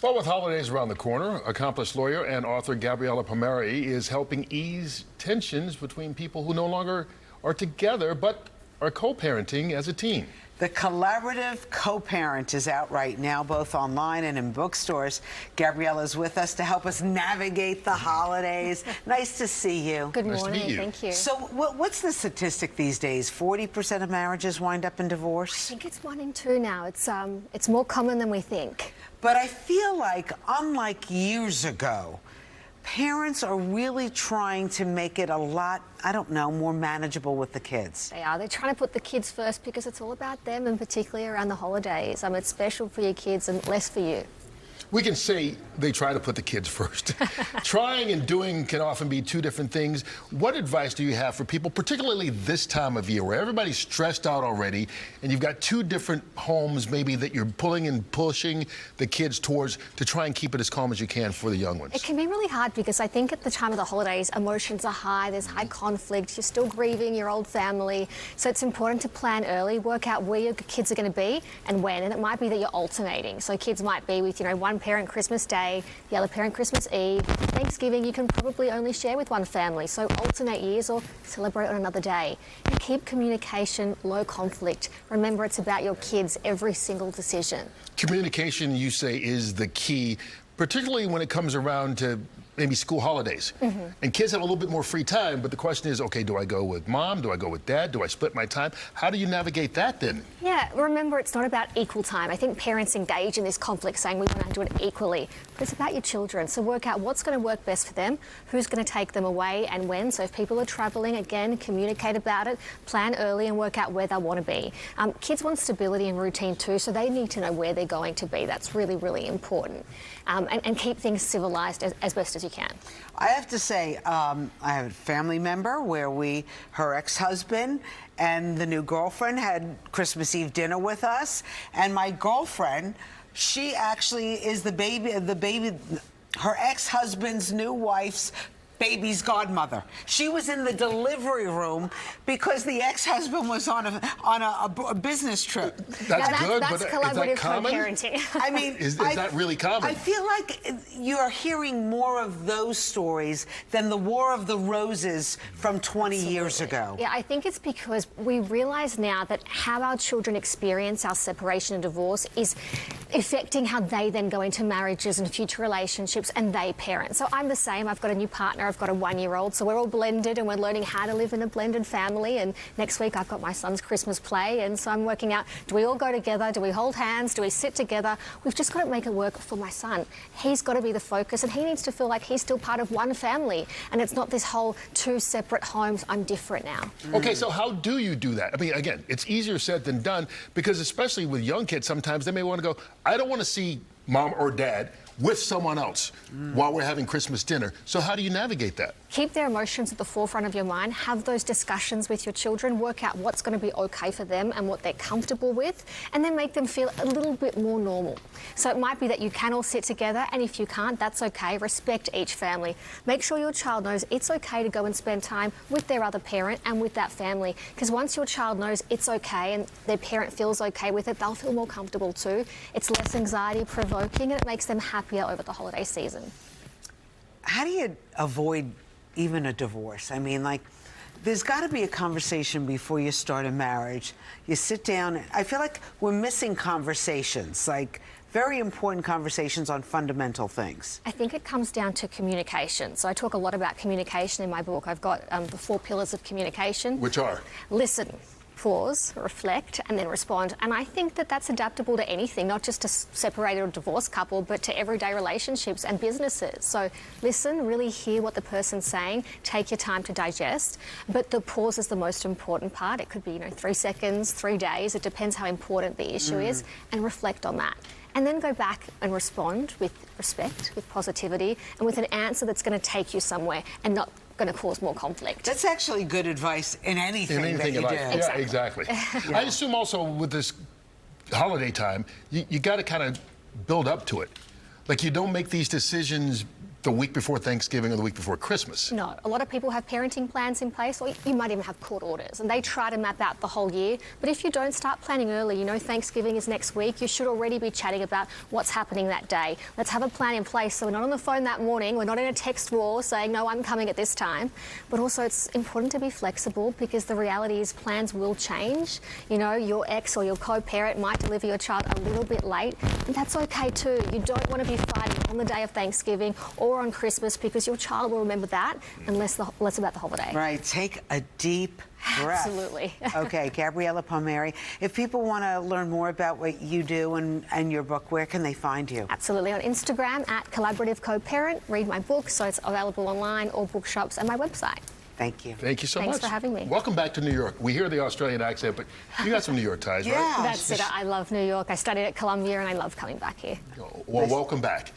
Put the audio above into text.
Well, with holidays around the corner, accomplished lawyer and author Gabriella Pomare is helping ease tensions between people who no longer are together but are co-parenting as a team. The collaborative co-parent is out right now, both online and in bookstores. Gabriella is with us to help us navigate the holidays. Nice to see you. Good Nice to morning. meet you. Thank you. So what's the statistic these days? 40% of marriages wind up in I divorce? think it's 1 in 2 now. It's more common than we think. But I feel like, unlike years ago, parents are really trying to make it a lot, I don't know, more manageable with the kids. They are. They're trying to put the kids first because it's all about them, and particularly around the holidays. It's special for your kids and less for you. We can say they try to put the kids first. Trying and doing can often be two different things. What advice do you have for people, particularly this time of year where everybody's stressed out already and you've got two different homes maybe that you're pulling and pushing the kids towards to try and keep it as calm as you can for the young ones? It can be really hard because I think at the time of the holidays, emotions are high, there's high conflict, you're still grieving your old family. So it's important to plan early, work out where your kids are going to be and when. And it might be that you're alternating. So kids might be with, one parent Christmas Day, the other parent Christmas Eve. Thanksgiving you can probably only share with one family, so alternate years or celebrate on another day. And keep communication low conflict. Remember, it's about your kids' every single decision. Communication, you say, is the key, particularly when it comes around to maybe school holidays. And kids have a little bit more free time, but the question is, okay, do I go with mom? Do I go with dad? Do I split my time? How do you navigate that then? Yeah, remember, it's not about equal time. I think parents engage in this conflict saying we want to do it equally, but it's about your children. So work out what's going to work best for them, who's going to take them away and when. So if people are travelling, again, communicate about it, plan early and work out where they want to be. Kids want stability and routine too, so they need to know where they're going to be. That's really, really important. And keep things civilised as best as you can. I have to say, I have a family member where her ex-husband and the new girlfriend had Christmas Eve dinner with us, and my girlfriend, she actually is the baby, her ex-husband's new wife's baby's godmother. She was in the delivery room because the ex-husband was on a business trip. That's good, that's but collaborative is that common? co-parenting. I mean, is that really common? I feel like you're hearing more of those stories than the War of the Roses from 20 years ago. Yeah, I think it's because we realise now that how our children experience our separation and divorce is affecting how they then go into marriages and future relationships and they parent. So I'm the same. I've got a new partner. I've got a 1-year-old. So we're all blended and we're learning how to live in a blended family. And next week I've got my son's Christmas play. And so I'm working out, do we all go together? Do we hold hands? Do we sit together? We've just got to make it work for my son. He's got to be the focus and he needs to feel like he's still part of one family. And it's not this whole two separate homes. I'm different now. Okay, so how do you do that? I mean, again, it's easier said than done because especially with young kids, sometimes they may want to go, I don't want to see mom or dad with someone else while we're having Christmas dinner. So how do you navigate that? Keep their emotions at the forefront of your mind. Have those discussions with your children. Work out what's going to be okay for them and what they're comfortable with, and then make them feel a little bit more normal. So it might be that you can all sit together, and if you can't, that's okay. Respect each family. Make sure your child knows it's okay to go and spend time with their other parent and with that family, because once your child knows it's okay and their parent feels okay with it, they'll feel more comfortable too. It's less anxiety provoking and it makes them happier over the holiday season. How do you avoid even a divorce? I mean, like, there's got to be a conversation before you start a marriage. You sit down. I feel like we're missing conversations, like very important conversations on fundamental things. I think it comes down to communication. So I talk a lot about communication in my book. I've got the 4 pillars of communication. Which are? Listen, pause, reflect, and then respond. And I think that that's adaptable to anything, not just to separated or divorced couple, but to everyday relationships and businesses. So listen, really hear what the person's saying, take your time to digest, but the pause is the most important part. It could be, 3 seconds, 3 days, it depends how important the issue is, and reflect on that. And then go back and respond with respect, with positivity, and with an answer that's going to take you somewhere and not going to cause more conflict. That's actually good advice in anything that you do. Yeah, exactly. Yeah. I assume also with this holiday time, you got to kind of build up to it. Like you don't make these decisions the week before Thanksgiving or the week before Christmas. No, a lot of people have parenting plans in place, or you might even have court orders, and they try to map out the whole year. But if you don't start planning early, you know Thanksgiving is next week, you should already be chatting about what's happening that day. Let's have a plan in place so we're not on the phone that morning, we're not in a text war saying, no, I'm coming at this time. But also it's important to be flexible, because the reality is plans will change. You know, your ex or your co-parent might deliver your child a little bit late, and that's okay too. You don't want to be fighting on the day of Thanksgiving or on Christmas, because your child will remember that and less about the holiday. Right. Take a deep breath. Absolutely. Okay, Gabriella Pomare, if people want to learn more about what you do and your book, where can they find you? Absolutely. On Instagram at Collaborative Co-Parent. Read my book, so it's available online or bookshops, and my website. Thank you. Thank you so much. Thanks for having me. Welcome back to New York. We hear the Australian accent, but you got some New York ties, right? Yeah. That's it. I love New York. I studied at Columbia, and I love coming back here. Well, welcome back.